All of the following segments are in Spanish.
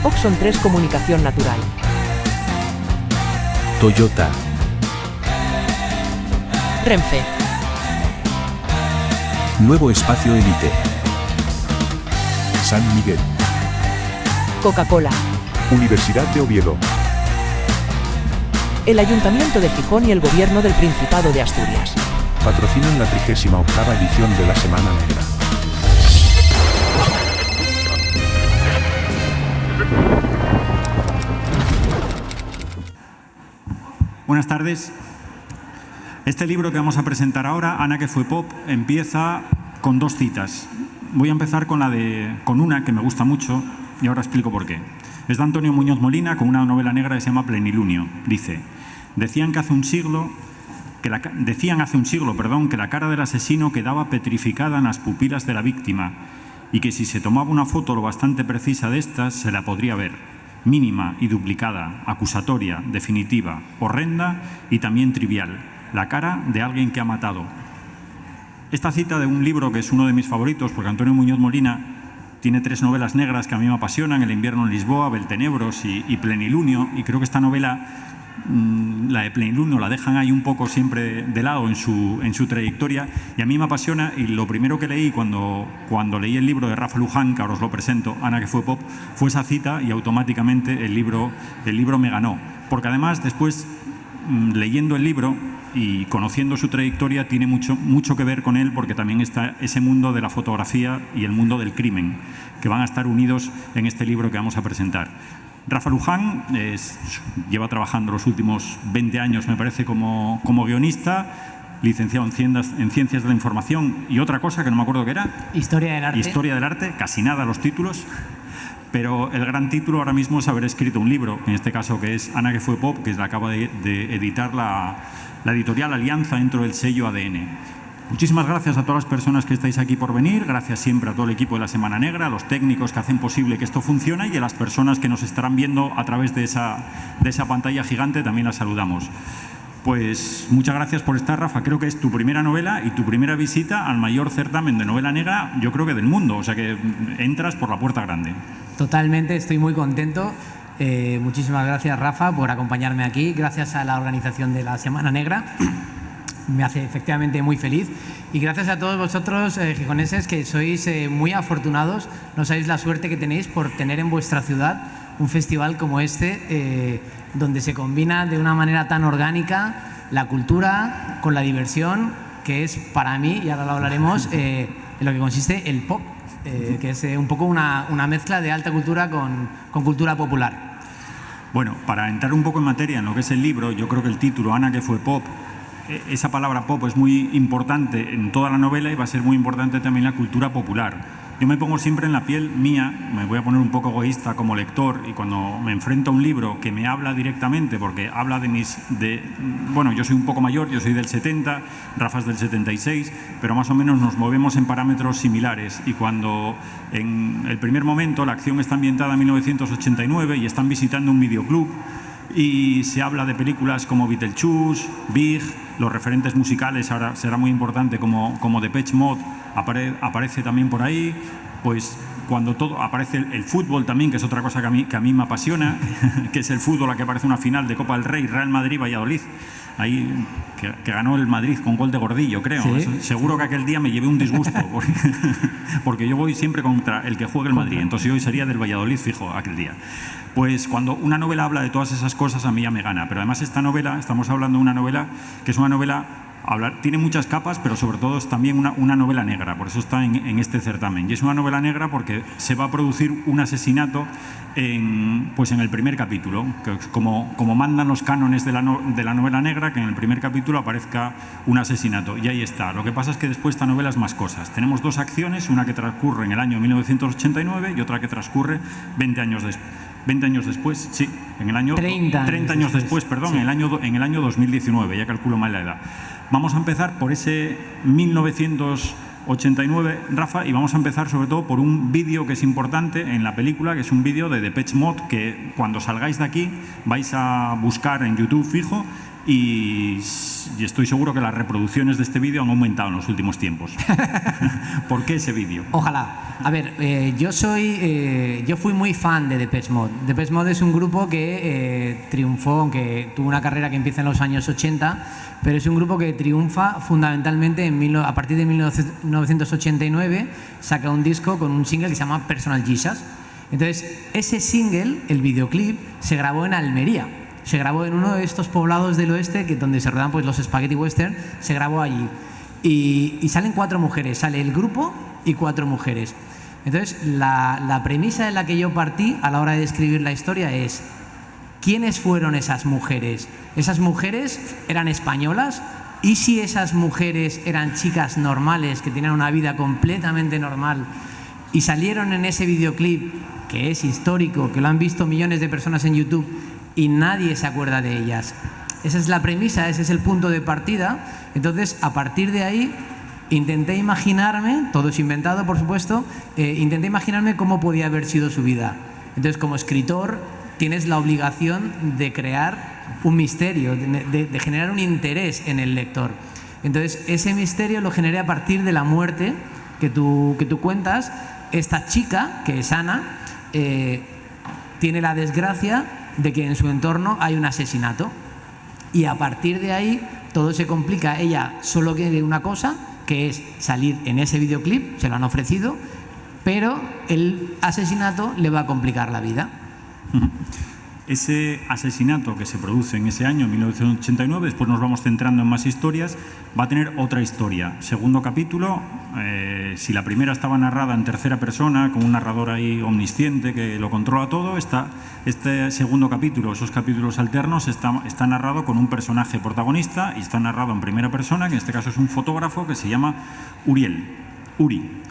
Oxon 3 Comunicación Natural. Toyota. Renfe. Nuevo Espacio Elite. San Miguel. Coca-Cola. Universidad de Oviedo. El Ayuntamiento de Gijón y el Gobierno del Principado de Asturias. Patrocinan la 38ª edición de la Semana Negra. Buenas tardes. Este libro que vamos a presentar ahora, Ana que fue pop, empieza con dos citas. Voy a empezar con una que me gusta mucho y ahora explico por qué. Es de Antonio Muñoz Molina con una novela negra que se llama Plenilunio. Dice: Decían hace un siglo que la cara del asesino quedaba petrificada en las pupilas de la víctima y que si se tomaba una foto lo bastante precisa de estas se la podría ver, mínima y duplicada, acusatoria, definitiva, horrenda y también trivial, la cara de alguien que ha matado. Esta cita de un libro que es uno de mis favoritos, porque Antonio Muñoz Molina tiene 3 novelas negras que a mí me apasionan: El invierno en Lisboa, Beltenebros y Plenilunio, y creo que esta novela, la de Plenilunio, la dejan ahí un poco siempre de lado en su trayectoria, y a mí me apasiona. Y lo primero que leí cuando leí el libro de Rafa Luján, que ahora os lo presento, Ana que fue pop, fue esa cita, y automáticamente el libro me ganó, porque además después, leyendo el libro y conociendo su trayectoria, tiene mucho que ver con él, porque también está ese mundo de la fotografía y el mundo del crimen, que van a estar unidos en este libro que vamos a presentar. Rafa Luján lleva trabajando los últimos 20 años, me parece, como guionista, licenciado en Ciencias de la Información y otra cosa que no me acuerdo qué era. Historia del Arte. Historia del Arte, casi nada los títulos. Pero el gran título ahora mismo es haber escrito un libro, en este caso que es Ana que fue pop, que acaba de editar la editorial Alianza dentro del sello ADN. Muchísimas gracias a todas las personas que estáis aquí por venir, gracias siempre a todo el equipo de la Semana Negra, a los técnicos que hacen posible que esto funcione y a las personas que nos estarán viendo a través de esa pantalla gigante, también las saludamos. Pues muchas gracias por estar, Rafa. Creo que es tu primera novela y tu primera visita al mayor certamen de novela negra, yo creo que del mundo, o sea que entras por la puerta grande. Totalmente, estoy muy contento. Muchísimas gracias, Rafa, por acompañarme aquí. Gracias a la organización de la Semana Negra. Me hace efectivamente muy feliz. Y gracias a todos vosotros, gijoneses, que sois muy afortunados. No sabéis la suerte que tenéis por tener en vuestra ciudad un festival como este, donde se combina de una manera tan orgánica la cultura con la diversión, que es para mí, y ahora lo hablaremos, en lo que consiste el pop, que es un poco una mezcla de alta cultura con cultura popular. Bueno, para entrar un poco en materia en lo que es el libro, yo creo que el título, Ana que fue pop, esa palabra pop es muy importante en toda la novela y va a ser muy importante también la cultura popular. Yo me pongo siempre en la piel mía, me voy a poner un poco egoísta como lector, y cuando me enfrento a un libro que me habla directamente, porque habla bueno, yo soy un poco mayor, yo soy del 70, Rafa es del 76, pero más o menos nos movemos en parámetros similares, y cuando en el primer momento la acción está ambientada en 1989 y están visitando un videoclub, y se habla de películas como Beetlejuice, Big, los referentes musicales, ahora será muy importante, como Depeche Mode, aparece también por ahí. Pues cuando todo aparece el fútbol también, que es otra cosa que a mí me apasiona, que es el fútbol, a que aparece una final de Copa del Rey, Real Madrid-Valladolid, ahí que ganó el Madrid con gol de Gordillo, creo. ¿Sí? Seguro que aquel día me llevé un disgusto, porque yo voy siempre contra el que juegue el Madrid, entonces hoy sería del Valladolid fijo aquel día. Pues cuando una novela habla de todas esas cosas, a mí ya me gana. Pero además esta novela, estamos hablando de una novela que es una novela, tiene muchas capas, pero sobre todo es también una novela negra, por eso está en este certamen. Y es una novela negra porque se va a producir un asesinato en el primer capítulo, que como mandan los cánones de la novela negra, que en el primer capítulo aparezca un asesinato. Y ahí está. Lo que pasa es que después esta novela es más cosas. Tenemos 2 acciones, una que transcurre en el año 1989 y otra que transcurre 20 años después, sí, en el año 30 años después, perdón, sí. en el año 2019, ya calculo mal la edad. Vamos a empezar por ese 1989, Rafa, y vamos a empezar sobre todo por un vídeo que es importante en la película, que es un vídeo de Depeche Mode, que cuando salgáis de aquí vais a buscar en YouTube fijo, y estoy seguro que las reproducciones de este vídeo han aumentado en los últimos tiempos. ¿Por qué ese vídeo? Ojalá. A ver, yo fui muy fan de Depeche Mode. Depeche Mode es un grupo que triunfó, aunque tuvo una carrera que empieza en los años 80, pero es un grupo que triunfa fundamentalmente a partir de 1989, saca un disco con un single que se llama Personal Jesus. Entonces, ese single, el videoclip, se grabó en Almería. Se grabó en uno de estos poblados del oeste donde se rodan pues, los spaghetti western, se grabó allí. Y salen 4 mujeres, sale el grupo y 4 mujeres. Entonces, la premisa de la que yo partí a la hora de escribir la historia es: ¿quiénes fueron esas mujeres? ¿Esas mujeres eran españolas? ¿Y si esas mujeres eran chicas normales que tenían una vida completamente normal y salieron en ese videoclip, que es histórico, que lo han visto millones de personas en YouTube, y nadie se acuerda de ellas? Esa es la premisa, ese es el punto de partida. Entonces, a partir de ahí, intenté imaginarme, todo es inventado, por supuesto, intenté imaginarme cómo podía haber sido su vida. Entonces, como escritor, tienes la obligación de crear un misterio, de generar un interés en el lector. Entonces, ese misterio lo generé a partir de la muerte que tú cuentas. Esta chica, que es Ana, tiene la desgracia de que en su entorno hay un asesinato, y a partir de ahí todo se complica. Ella solo quiere una cosa, que es salir en ese videoclip, se lo han ofrecido, pero el asesinato le va a complicar la vida. Ese asesinato que se produce en ese año, 1989, después nos vamos centrando en más historias, va a tener otra historia. Segundo capítulo, si la primera estaba narrada en tercera persona, con un narrador ahí omnisciente que lo controla todo, este segundo capítulo, esos capítulos alternos, está narrado con un personaje protagonista y está narrado en primera persona, que en este caso es un fotógrafo que se llama Uri.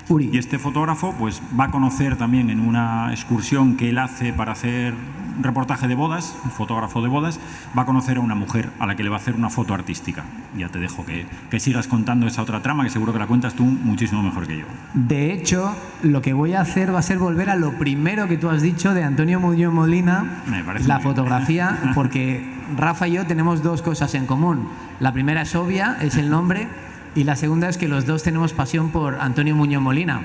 Y este fotógrafo pues, va a conocer también en una excursión que él hace para hacer reportaje de bodas, un fotógrafo de bodas, va a conocer a una mujer a la que le va a hacer una foto artística. Ya te dejo que sigas contando esa otra trama, que seguro que la cuentas tú muchísimo mejor que yo. De hecho, lo que voy a hacer va a ser volver a lo primero que tú has dicho de Antonio Muñoz Molina, la fotografía, porque Rafa y yo tenemos 2 cosas en común. La primera es obvia, es el nombre, y la segunda es que los 2 tenemos pasión por Antonio Muñoz Molina.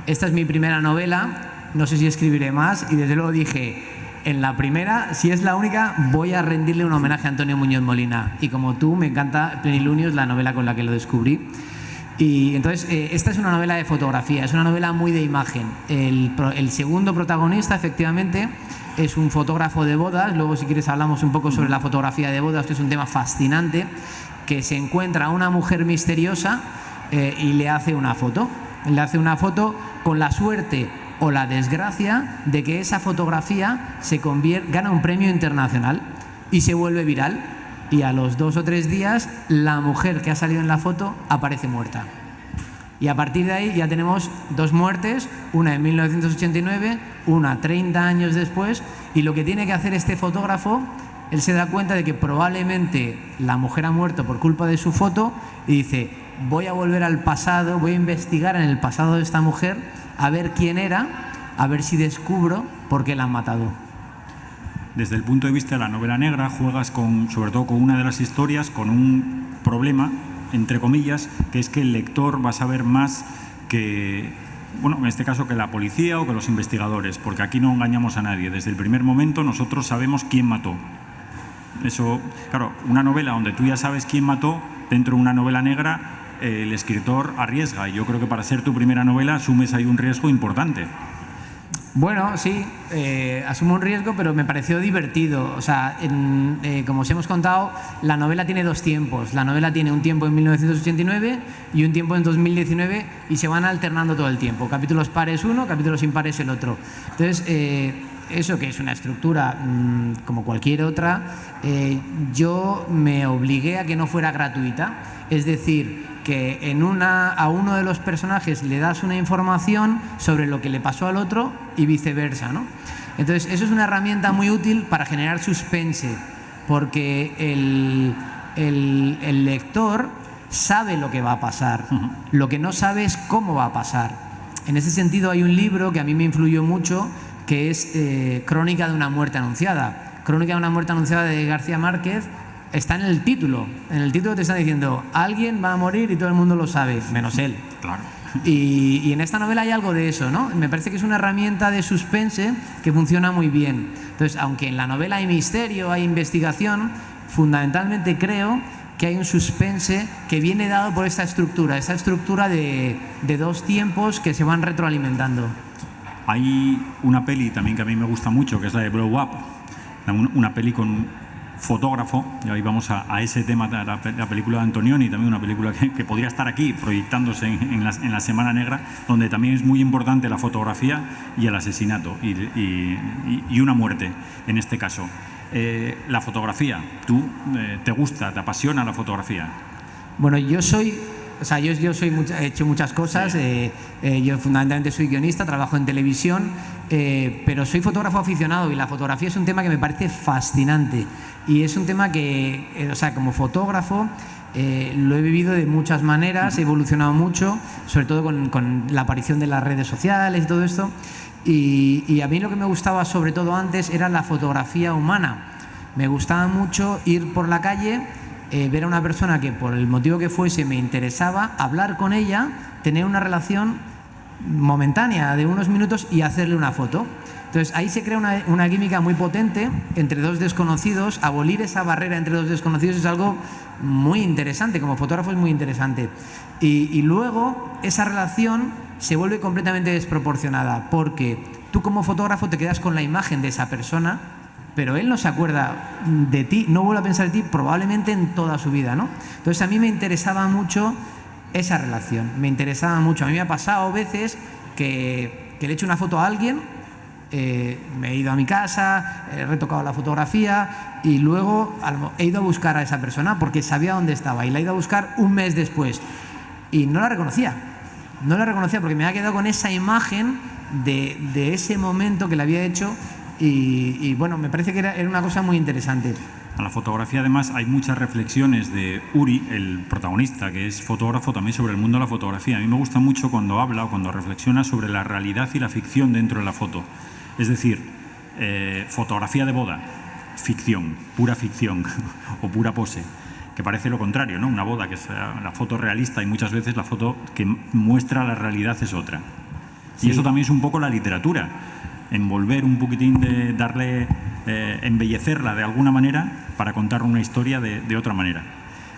Esta es mi primera novela, no sé si escribiré más, y desde luego dije, en la primera, si es la única, voy a rendirle un homenaje a Antonio Muñoz Molina. Y como tú, me encanta Plenilunios, la novela con la que lo descubrí. Y entonces, esta es una novela de fotografía, es una novela muy de imagen. El segundo protagonista, efectivamente, es un fotógrafo de bodas. Luego, si quieres, hablamos un poco sobre la fotografía de bodas, que es un tema fascinante, que se encuentra a una mujer misteriosa y le hace una foto. Le hace una foto con la suerte o la desgracia de que esa fotografía gana un premio internacional y se vuelve viral. Y a los 2 o 3 días, la mujer que ha salido en la foto aparece muerta. Y a partir de ahí ya tenemos 2 muertes, una en 1989, una 30 años después, y lo que tiene que hacer este fotógrafo, él se da cuenta de que probablemente la mujer ha muerto por culpa de su foto y dice, voy a volver al pasado, voy a investigar en el pasado de esta mujer, a ver quién era, a ver si descubro por qué la han matado. Desde el punto de vista de la novela negra, juegas sobre todo con una de las historias, con un problema, entre comillas, que es que el lector va a saber más que, bueno, en este caso que la policía o que los investigadores, porque aquí no engañamos a nadie. Desde el primer momento nosotros sabemos quién mató. Eso, claro, una novela donde tú ya sabes quién mató, dentro de una novela negra, el escritor arriesga. Y yo creo que para ser tu primera novela asumes ahí un riesgo importante. Bueno, sí, asumo un riesgo, pero me pareció divertido. O sea, como os hemos contado, la novela tiene 2 tiempos. La novela tiene un tiempo en 1989 y un tiempo en 2019 y se van alternando todo el tiempo. Capítulos pares uno, capítulos impares el otro. Entonces, eso que es una estructura como cualquier otra, yo me obligué a que no fuera gratuita. Es decir, que a uno de los personajes le das una información sobre lo que le pasó al otro y viceversa, ¿no? Entonces, eso es una herramienta muy útil para generar suspense, porque el lector sabe lo que va a pasar. Lo que no sabe es cómo va a pasar. En ese sentido, hay un libro que a mí me influyó mucho, que es Crónica de una muerte anunciada. Crónica de una muerte anunciada de García Márquez está en el título. En el título te están diciendo, alguien va a morir y todo el mundo lo sabe, menos él. Claro. Y en esta novela hay algo de eso, ¿no? Me parece que es una herramienta de suspense que funciona muy bien. Entonces, aunque en la novela hay misterio, hay investigación, fundamentalmente creo que hay un suspense que viene dado por esta estructura de dos tiempos que se van retroalimentando. Hay una peli también que a mí me gusta mucho, que es la de Blow Up, una peli con fotógrafo, y ahí vamos a ese tema de la película de Antonioni, también una película que podría estar aquí proyectándose en la Semana Negra, donde también es muy importante la fotografía y el asesinato y una muerte en este caso. La fotografía, ¿tú te gusta, te apasiona la fotografía? Bueno, yo he hecho muchas cosas. Sí. Yo fundamentalmente soy guionista, trabajo en televisión, pero soy fotógrafo aficionado y la fotografía es un tema que me parece fascinante. Y es un tema que, como fotógrafo, lo he vivido de muchas maneras, he evolucionado mucho, sobre todo con la aparición de las redes sociales y todo esto. Y a mí lo que me gustaba sobre todo antes era la fotografía humana. Me gustaba mucho ir por la calle, ver a una persona que por el motivo que fuese me interesaba, hablar con ella, tener una relación momentánea de unos minutos y hacerle una foto. Entonces ahí se crea una química muy potente entre dos desconocidos. Abolir esa barrera entre dos desconocidos es algo muy interesante, como fotógrafo es muy interesante. Y luego esa relación se vuelve completamente desproporcionada, porque tú como fotógrafo te quedas con la imagen de esa persona, pero él no se acuerda de ti, no vuelve a pensar en ti probablemente en toda su vida, ¿no? Entonces a mí me interesaba mucho esa relación, me interesaba mucho. A mí me ha pasado veces que le he hecho una foto a alguien, me he ido a mi casa, he retocado la fotografía y luego he ido a buscar a esa persona porque sabía dónde estaba y la he ido a buscar un mes después y no la reconocía porque me había quedado con esa imagen de ese momento que le había hecho y bueno, me parece que era una cosa muy interesante. A la fotografía además hay muchas reflexiones de Uri, el protagonista, que es fotógrafo, también sobre el mundo de la fotografía. A mí me gusta mucho cuando habla o cuando reflexiona sobre la realidad y la ficción dentro de la foto. Es decir, fotografía de boda, ficción, pura ficción o pura pose, que parece lo contrario, ¿no? Una boda que es la foto realista y muchas veces la foto que muestra la realidad es otra. Sí. Y eso también es un poco la literatura, envolver un poquitín de darle, embellecerla de alguna manera para contar una historia de otra manera.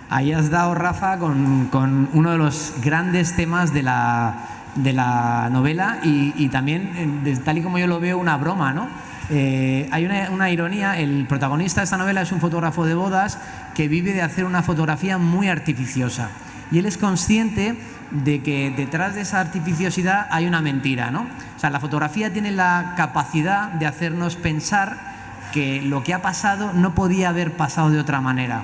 Ahí has dado, Rafa, con uno de los grandes temas de la novela y también, tal y como yo lo veo, una broma, ¿no? Hay una ironía. El protagonista de esta novela es un fotógrafo de bodas que vive de hacer una fotografía muy artificiosa y él es consciente de que detrás de esa artificiosidad hay una mentira, ¿no? O sea, la fotografía tiene la capacidad de hacernos pensar que lo que ha pasado no podía haber pasado de otra manera.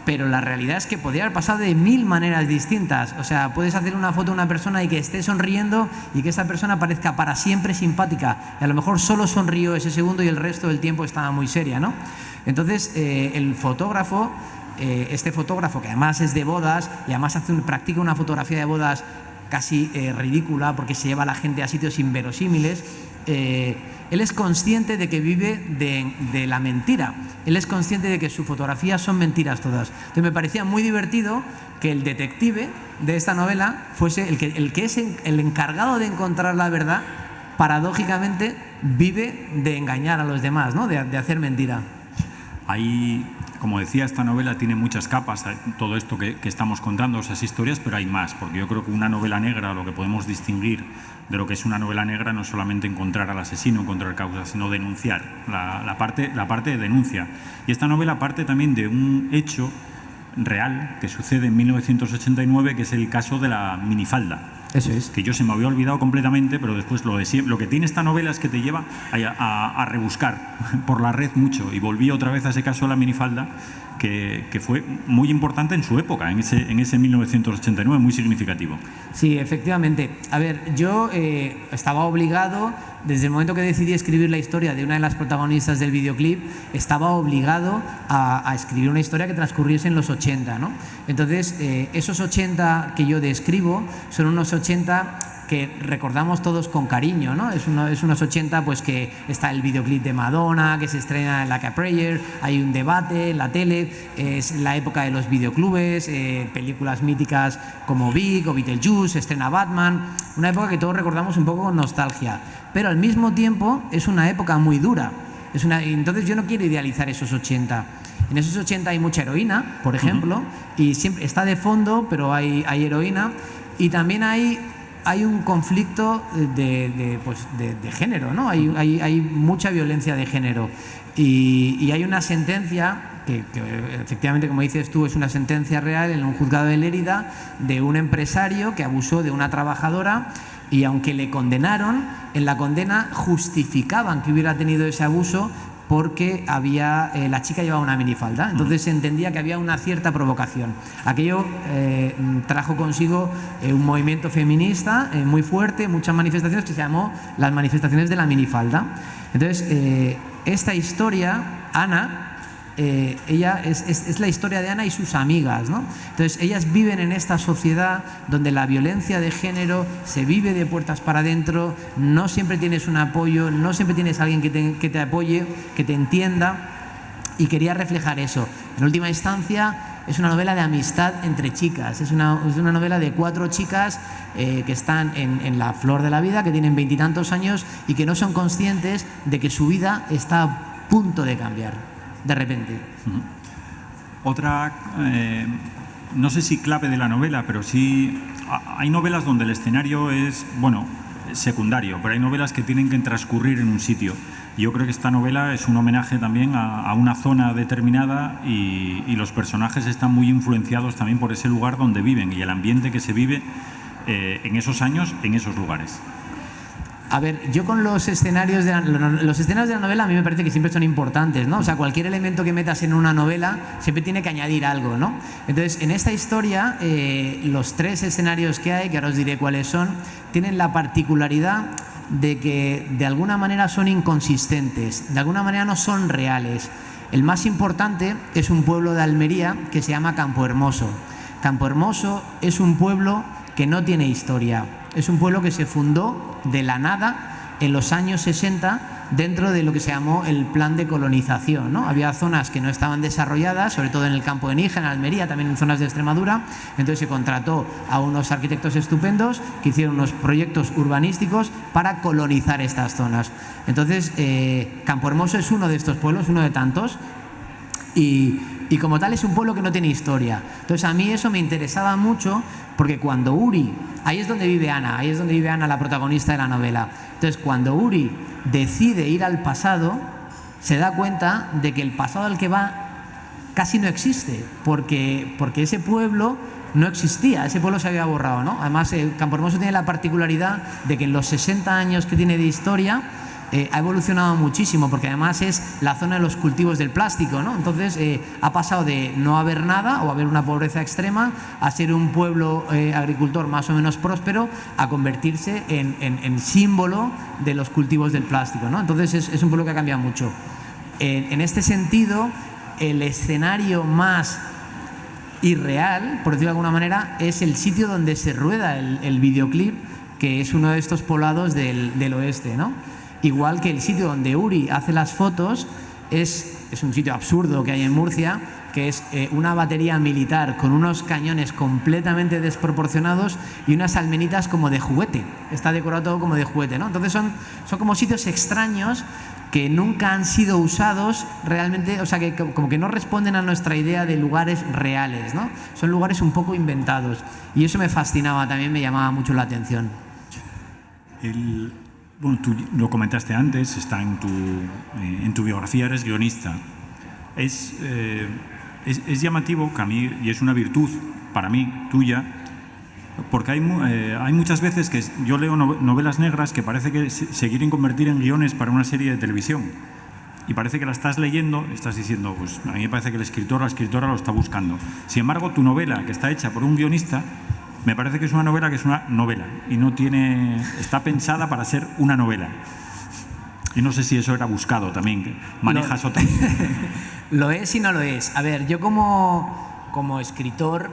Pero la realidad es que podría haber pasado de 1000 maneras distintas. O sea, puedes hacer una foto de una persona y que esté sonriendo y que esa persona parezca para siempre simpática. Y a lo mejor solo sonrió ese segundo y el resto del tiempo estaba muy seria, ¿no? Entonces, el fotógrafo, este fotógrafo que además es de bodas y además practica una fotografía de bodas casi ridícula porque se lleva a la gente a sitios inverosímiles, él es consciente de que vive de la mentira. Él es consciente de que sus fotografías son mentiras todas. Entonces me parecía muy divertido que el detective de esta novela fuese el que es el encargado de encontrar la verdad. Paradójicamente vive de engañar a los demás, ¿no? De hacer mentira. Ahí, como decía, esta novela tiene muchas capas, todo esto que estamos contando, esas historias, pero hay más, porque yo creo que una novela negra, lo que podemos distinguir de lo que es una novela negra, no es solamente encontrar al asesino, encontrar causas, sino denunciar, la parte de denuncia. Y esta novela parte también de un hecho real que sucede en 1989, que es el caso de la minifalda. Eso es. Que yo se me había olvidado completamente, pero después lo que tiene esta novela es que te lleva a rebuscar por la red mucho. Y volví otra vez a ese caso de la minifalda, que fue muy importante en su época, en ese 1989, muy significativo. Sí, efectivamente. A ver, yo estaba obligado, desde el momento que decidí escribir la historia de una de las protagonistas del videoclip, estaba obligado a escribir una historia que transcurriese en los 80, ¿no? Entonces, esos 80 que yo describo son unos 80 que recordamos todos con cariño, ¿no? Es unos 80 pues que está el videoclip de Madonna que se estrena en Like a Prayer, hay un debate en la tele, es la época de los videoclubes, películas míticas como Big o Beetlejuice, estrena Batman, una época que todos recordamos un poco con nostalgia, pero al mismo tiempo es una época muy dura. Entonces yo no quiero idealizar esos 80. En esos 80 hay mucha heroína, por ejemplo, y siempre está de fondo, pero hay heroína, y también hay un conflicto de género, ¿no? Hay mucha violencia de género, y hay una sentencia que efectivamente, como dices tú, es una sentencia real en un juzgado de Lérida de un empresario que abusó de una trabajadora. Y aunque le condenaron, en la condena justificaban que hubiera tenido ese abuso porque la chica llevaba una minifalda. Entonces se entendía que había una cierta provocación. Aquello trajo consigo un movimiento feminista muy fuerte, muchas manifestaciones que se llamó las manifestaciones de la minifalda. Entonces, esta historia, Ana, ella es la historia de Ana y sus amigas, ¿no? Entonces ellas viven en esta sociedad donde la violencia de género se vive de puertas para adentro, no siempre tienes un apoyo, no siempre tienes a alguien que te apoye, que te entienda, y quería reflejar eso. En última instancia es una novela de amistad entre chicas, es una novela de 4 chicas que están en la flor de la vida, que tienen 20 y tantos años y que no son conscientes de que su vida está a punto de cambiar de repente. Otra, no sé si clave de la novela, pero sí hay novelas donde el escenario es, secundario, pero hay novelas que tienen que transcurrir en un sitio. Yo creo que esta novela es un homenaje también a una zona determinada y los personajes están muy influenciados también por ese lugar donde viven y el ambiente que se vive en esos años, en esos lugares. A ver, yo con los escenarios de la novela a mí me parece que siempre son importantes, ¿no? O sea, cualquier elemento que metas en una novela siempre tiene que añadir algo, ¿no? Entonces, en esta historia, los 3 escenarios que hay, que ahora os diré cuáles son, tienen la particularidad de que de alguna manera son inconsistentes, de alguna manera no son reales. El más importante es un pueblo de Almería que se llama Campo Hermoso. Campo Hermoso es un pueblo que no tiene historia. Es un pueblo que se fundó de la nada en los años 60 dentro de lo que se llamó el plan de colonización, ¿no? Había zonas que no estaban desarrolladas, sobre todo en el campo de Níjar, en Almería, también en zonas de Extremadura. Entonces se contrató a unos arquitectos estupendos que hicieron unos proyectos urbanísticos para colonizar estas zonas. Entonces Campo Hermoso es uno de estos pueblos, uno de tantos, y como tal es un pueblo que no tiene historia. Entonces a mí eso me interesaba mucho porque cuando Uri, ahí es donde vive Ana, la protagonista de la novela. Entonces cuando Uri decide ir al pasado, se da cuenta de que el pasado al que va casi no existe, porque ese pueblo no existía, ese pueblo se había borrado, ¿no? Además, Campo Hermoso tiene la particularidad de que en los 60 años que tiene de historia ha evolucionado muchísimo, porque además es la zona de los cultivos del plástico, ¿no? Entonces ha pasado de no haber nada o haber una pobreza extrema a ser un pueblo agricultor más o menos próspero, a convertirse en símbolo de los cultivos del plástico, ¿no? Entonces es un pueblo que ha cambiado mucho. En este sentido, el escenario más irreal, por decirlo de alguna manera, es el sitio donde se rueda el videoclip, que es uno de estos poblados del oeste, ¿no? Igual que el sitio donde Uri hace las fotos es un sitio absurdo que hay en Murcia, que es una batería militar con unos cañones completamente desproporcionados y unas almenitas como de juguete. Está decorado todo como de juguete, ¿no? Entonces son como sitios extraños que nunca han sido usados realmente, o sea, que como que no responden a nuestra idea de lugares reales, ¿no? Son lugares un poco inventados. Y eso me fascinaba, también me llamaba mucho la atención. Bueno, tú lo comentaste antes, está en tu biografía, eres guionista. Es llamativo que a mí, y es una virtud para mí, tuya, porque hay muchas veces que yo leo novelas negras que parece que se quieren convertir en guiones para una serie de televisión. Y parece que la estás leyendo, estás diciendo, pues a mí me parece que el escritor o la escritora lo está buscando. Sin embargo, tu novela, que está hecha por un guionista, me parece que es una novela y está pensada para ser una novela. Y no sé si eso era buscado también, que manejas otra. Lo es y no lo es. A ver, yo como escritor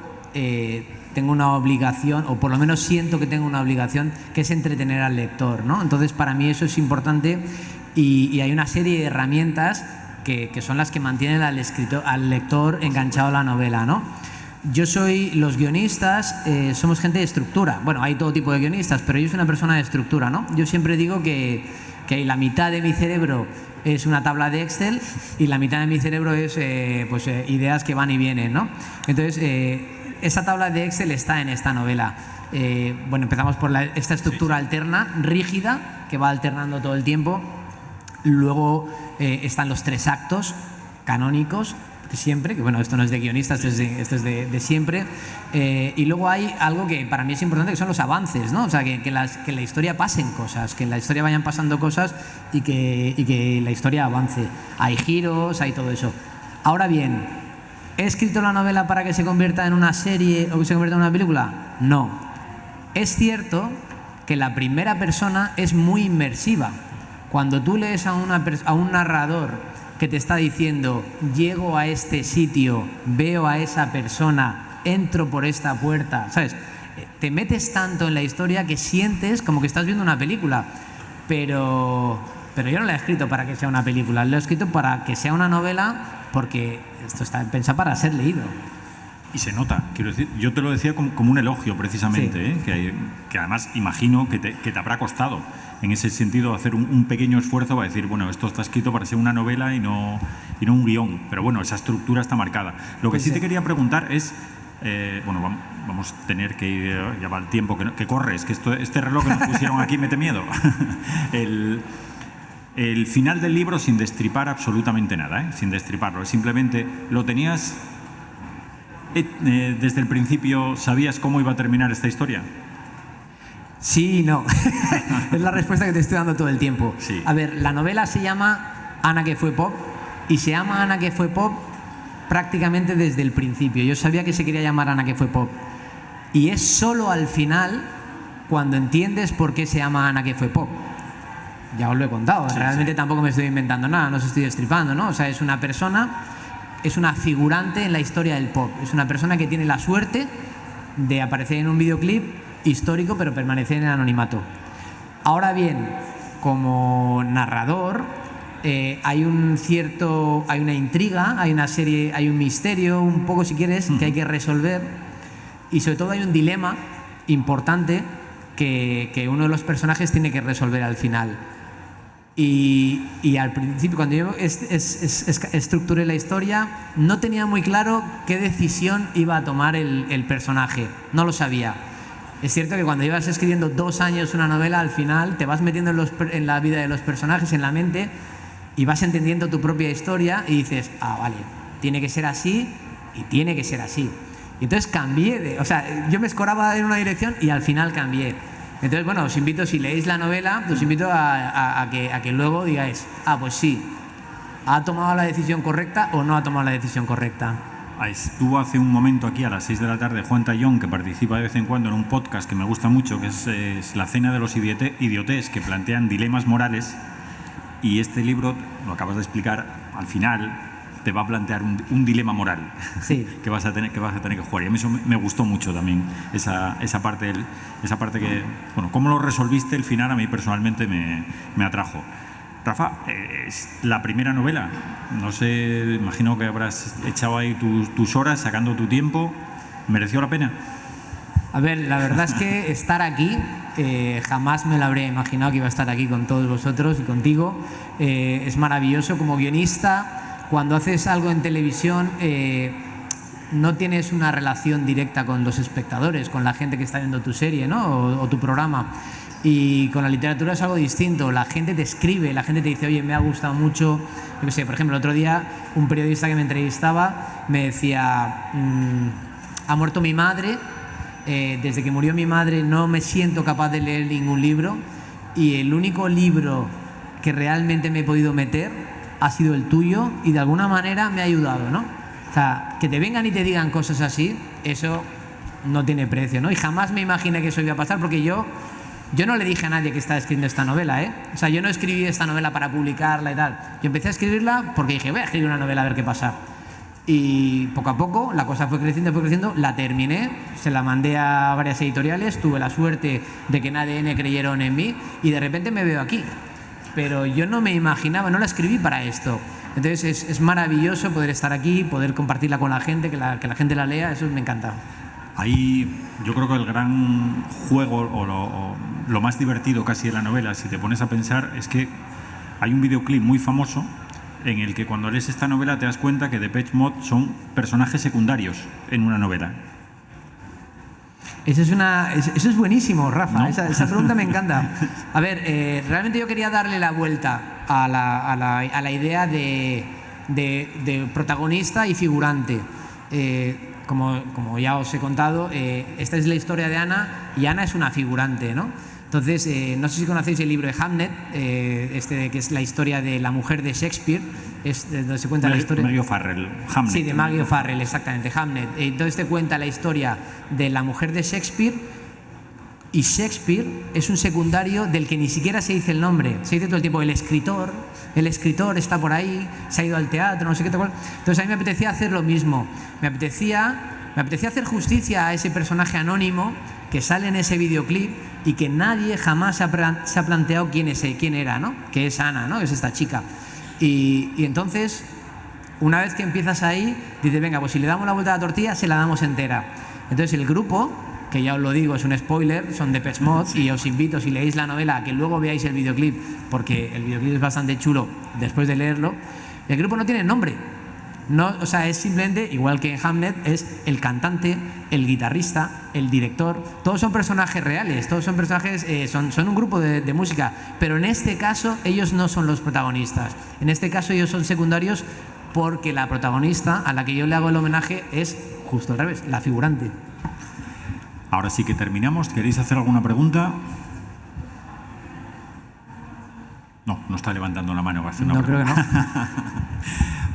tengo una obligación, o por lo menos siento que tengo una obligación, que es entretener al lector, ¿no? Entonces, para mí eso es importante y hay una serie de herramientas que son las que mantienen al lector enganchado a la novela, ¿no? Los guionistas somos gente de estructura. Bueno, hay todo tipo de guionistas, pero yo soy una persona de estructura, ¿no? Yo siempre digo que la mitad de mi cerebro es una tabla de Excel y la mitad de mi cerebro es ideas que van y vienen, ¿no? Entonces, esa tabla de Excel está en esta novela. Empezamos por esta estructura alterna, rígida, que va alternando todo el tiempo. Luego están los 3 actos canónicos, siempre, que bueno, esto no es de guionistas, esto es de siempre. Y luego hay algo que para mí es importante, que son los avances, ¿no? O sea, que en la historia pasen cosas, que en la historia vayan pasando cosas y que la historia avance. Hay giros, hay todo eso. Ahora bien, ¿he escrito la novela para que se convierta en una serie o que se convierta en una película? No. Es cierto que la primera persona es muy inmersiva. Cuando tú lees a un narrador que te está diciendo, llego a este sitio, veo a esa persona, entro por esta puerta, ¿sabes? Te metes tanto en la historia que sientes como que estás viendo una película. Pero yo no la he escrito para que sea una película, lo he escrito para que sea una novela, porque esto está pensado para ser leído. Y se nota, quiero decir, yo te lo decía como un elogio precisamente, sí. Que además imagino que te habrá costado en ese sentido hacer un pequeño esfuerzo para decir, bueno, esto está escrito para ser una novela y no un guión, pero bueno, esa estructura está marcada. Lo que sí te quería preguntar es, vamos a tener que ir, ya va el tiempo que corre, es que este reloj que nos pusieron aquí mete miedo. El final del libro sin destripar absolutamente nada, sin destriparlo, simplemente lo tenías... ¿Desde el principio sabías cómo iba a terminar esta historia? Sí y no. Es la respuesta que te estoy dando todo el tiempo. Sí. A ver, la novela se llama Ana que fue pop y se llama Ana que fue pop prácticamente desde el principio. Yo sabía que se quería llamar Ana que fue pop. Y es solo al final cuando entiendes por qué se llama Ana que fue pop. Ya os lo he contado. Sí, realmente sí. Tampoco me estoy inventando nada, no os estoy destripando, ¿no? O sea, es una persona... Es una figurante en la historia del pop. Es una persona que tiene la suerte de aparecer en un videoclip histórico, pero permanecer en el anonimato. Ahora bien, como narrador, hay una intriga, hay una serie, hay un misterio, un poco si quieres, que hay que resolver. Y sobre todo hay un dilema importante que uno de los personajes tiene que resolver al final. Y al principio, cuando yo estructuré la historia, no tenía muy claro qué decisión iba a tomar el personaje. No lo sabía. Es cierto que cuando llevas escribiendo 2 años una novela, al final te vas metiendo en la vida de los personajes, en la mente, y vas entendiendo tu propia historia y dices, vale, tiene que ser así y tiene que ser así. Y entonces cambié yo me escoraba en una dirección y al final cambié. Entonces, bueno, os invito, si leéis la novela, os invito a que luego digáis, pues sí, ¿ha tomado la decisión correcta o no ha tomado la decisión correcta? Estuvo hace un momento aquí a las 6 de la tarde Juan Tallón, que participa de vez en cuando en un podcast que me gusta mucho, que es La cena de los idiotes, que plantean dilemas morales, y este libro, lo acabas de explicar, al final te va a plantear un dilema moral, sí. que vas a tener que jugar. Y a mí eso me gustó mucho también, esa parte que, bueno, cómo lo resolviste el final a mí personalmente me atrajo. Rafa, es la primera novela, no sé, imagino que habrás echado ahí tus horas, sacando tu tiempo, ¿mereció la pena? A ver, la verdad es que estar aquí, jamás me lo habría imaginado que iba a estar aquí con todos vosotros y contigo. Es maravilloso como guionista. Cuando haces algo en televisión, no tienes una relación directa con los espectadores, con la gente que está viendo tu serie, ¿no? o tu programa. Y con la literatura es algo distinto. La gente te escribe, la gente te dice, oye, me ha gustado mucho. Yo qué sé, por ejemplo, el otro día un periodista que me entrevistaba me decía, ha muerto mi madre, desde que murió mi madre no me siento capaz de leer ningún libro y el único libro que realmente me he podido meter ha sido el tuyo y de alguna manera me ha ayudado, ¿no? O sea, que te vengan y te digan cosas así, eso no tiene precio, ¿no? Y jamás me imaginé que eso iba a pasar porque yo no le dije a nadie que estaba escribiendo esta novela, ¿eh? O sea, yo no escribí esta novela para publicarla y tal. Yo empecé a escribirla porque dije, voy a escribir una novela a ver qué pasa. Y poco a poco la cosa fue creciendo, la terminé, se la mandé a varias editoriales, tuve la suerte de que en ADN creyeron en mí y de repente me veo aquí. Pero yo no me imaginaba, no la escribí para esto. Entonces es maravilloso poder estar aquí, poder compartirla con la gente, que la gente la lea, eso me encanta. Ahí yo creo que el gran juego o lo más divertido casi de la novela, si te pones a pensar, es que hay un videoclip muy famoso en el que cuando lees esta novela te das cuenta que Depeche Mode son personajes secundarios en una novela. Eso es buenísimo, Rafa. ¿No? Esa pregunta me encanta. A ver, realmente yo quería darle la vuelta a la idea de protagonista y figurante. Como ya os he contado, esta es la historia de Ana y Ana es una figurante, ¿no? Entonces, no sé si conocéis el libro de Hamlet, que es la historia de la mujer de Shakespeare, es donde se cuenta la historia. Maggie O'Farrell, Hamlet. Sí, de Maggie O'Farrell, exactamente, Hamlet. Entonces te cuenta la historia de la mujer de Shakespeare y Shakespeare es un secundario del que ni siquiera se dice el nombre. Se dice todo el tiempo el escritor está por ahí, se ha ido al teatro, no sé qué tal cual. Entonces a mí me apetecía hacer lo mismo. Me apetecía hacer justicia a ese personaje anónimo que sale en ese videoclip y que nadie jamás se ha planteado quién era, ¿no? Que es Ana, ¿no? Es esta chica. Y entonces, una vez que empiezas ahí, dices, venga, pues si le damos la vuelta a la tortilla, se la damos entera. Entonces el grupo, que ya os lo digo, es un spoiler, son Depeche Mode, y os invito, si leéis la novela, a que luego veáis el videoclip, porque el videoclip es bastante chulo después de leerlo. El grupo no tiene nombre. No, o sea, es simplemente, igual que en Hamlet, es el cantante, el guitarrista, el director, todos son personajes reales, todos son personajes, son un grupo de música, pero en este caso ellos no son los protagonistas, en este caso ellos son secundarios porque la protagonista a la que yo le hago el homenaje es justo al revés, la figurante. Ahora sí que terminamos. ¿Queréis hacer alguna pregunta? No está levantando la mano para hacer una pregunta. Creo que no.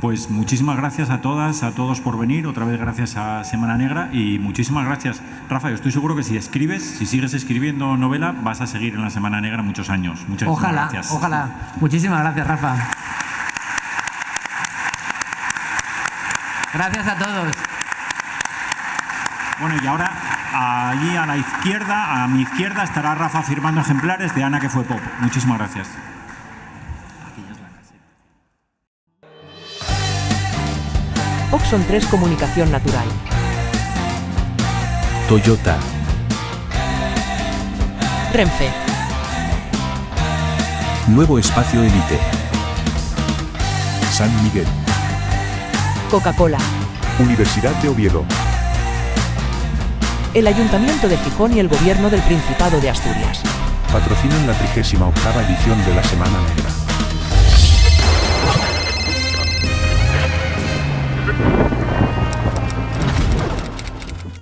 Pues muchísimas gracias a todas, a todos por venir. Otra vez gracias a Semana Negra y muchísimas gracias. Rafa, yo estoy seguro que si sigues escribiendo novela, vas a seguir en la Semana Negra muchos años. Muchas gracias. Ojalá. Muchísimas gracias, Rafa. Gracias a todos. Bueno, y ahora allí a mi izquierda, estará Rafa firmando ejemplares de Ana que fue Pop. Muchísimas gracias. Oxon 3 Comunicación Natural. Toyota. Renfe. Nuevo espacio Elite. San Miguel. Coca-Cola. Universidad de Oviedo. El Ayuntamiento de Gijón y el Gobierno del Principado de Asturias. Patrocinan la 38ª edición de la Semana Negra.